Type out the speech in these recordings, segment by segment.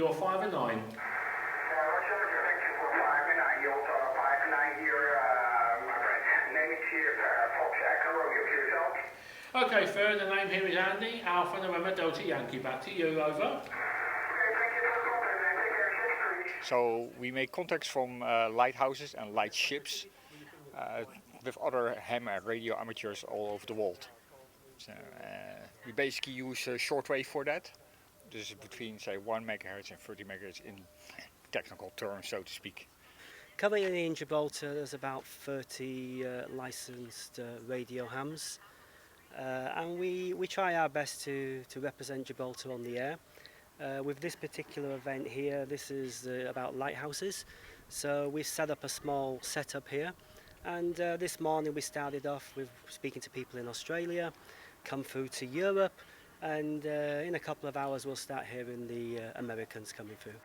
You're 5 and 9. Okay, fair. The name here is Andy, Alpha November Delta Yankee. Back to you, over. So we make contacts from lighthouses and lightships with other ham and radio amateurs all over the world. So, we basically use shortwave for that. This is between, say, 1 megahertz and 30 megahertz in technical terms, so to speak. Currently in Gibraltar, there's about 30 licensed radio hams, and we try our best to represent Gibraltar on the air. With this particular event here, this is about lighthouses. So we set up a small setup here, and this morning we started off with speaking to people in Australia, come through to Europe, and in a couple of hours we'll start hearing the Americans coming through.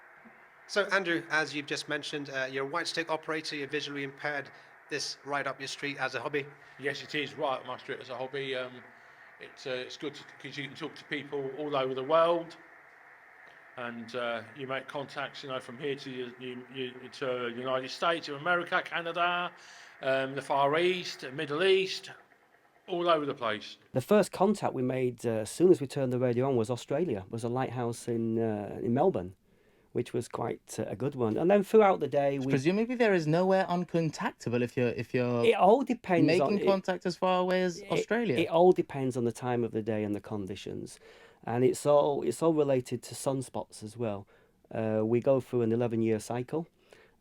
So Andrew, as you've just mentioned, you're a white stick operator, you're visually impaired, this right up your street as a hobby? Yes, it is right up my street as a hobby. It's good because you can talk to people all over the world, and you make contacts, from here to to United States, to America, Canada, the Far East, the Middle East, all over the place. The first contact we made as soon as we turned the radio on was Australia. It was a lighthouse in Melbourne, which was quite a good one. And then throughout the day, presumably there is nowhere uncontactable if you're it all depends making contact as far away as Australia. It all depends on the time of the day and the conditions, and it's all related to sunspots as well. We go through an 11-year cycle,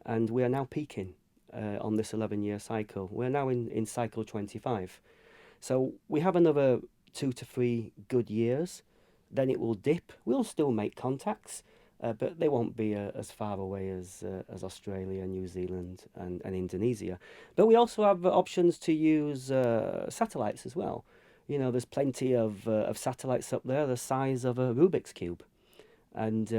and we are now peaking on this 11-year cycle. We're now in cycle 25. So we have another 2 to 3 good years, then it will dip. We'll still make contacts, but they won't be as far away as Australia, New Zealand and Indonesia. But we also have options to use satellites as well. There's plenty of satellites up there the size of a Rubik's Cube. And,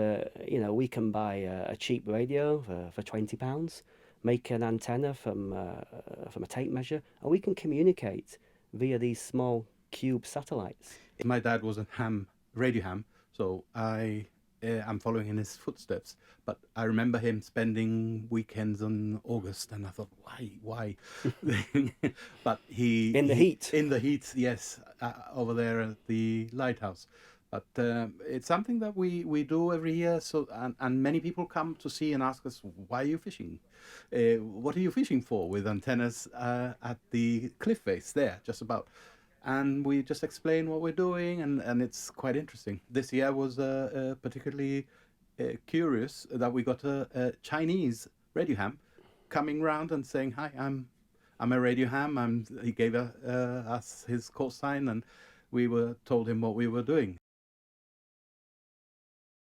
we can buy a cheap radio for £20, make an antenna from a tape measure, and we can communicate via these small cube satellites. My dad was a radio ham, so I'm following in his footsteps. But I remember him spending weekends in August, and I thought, why? But in the heat, yes, over there at the lighthouse. But it's something that we do every year. So and many people come to see and ask us, why are you fishing? What are you fishing for? With antennas at the cliff face there, just about. And we just explain what we're doing, and it's quite interesting. This year was particularly curious that we got a Chinese radio ham coming round and saying, "Hi, I'm a radio ham." He gave us his call sign, and we told him what we were doing.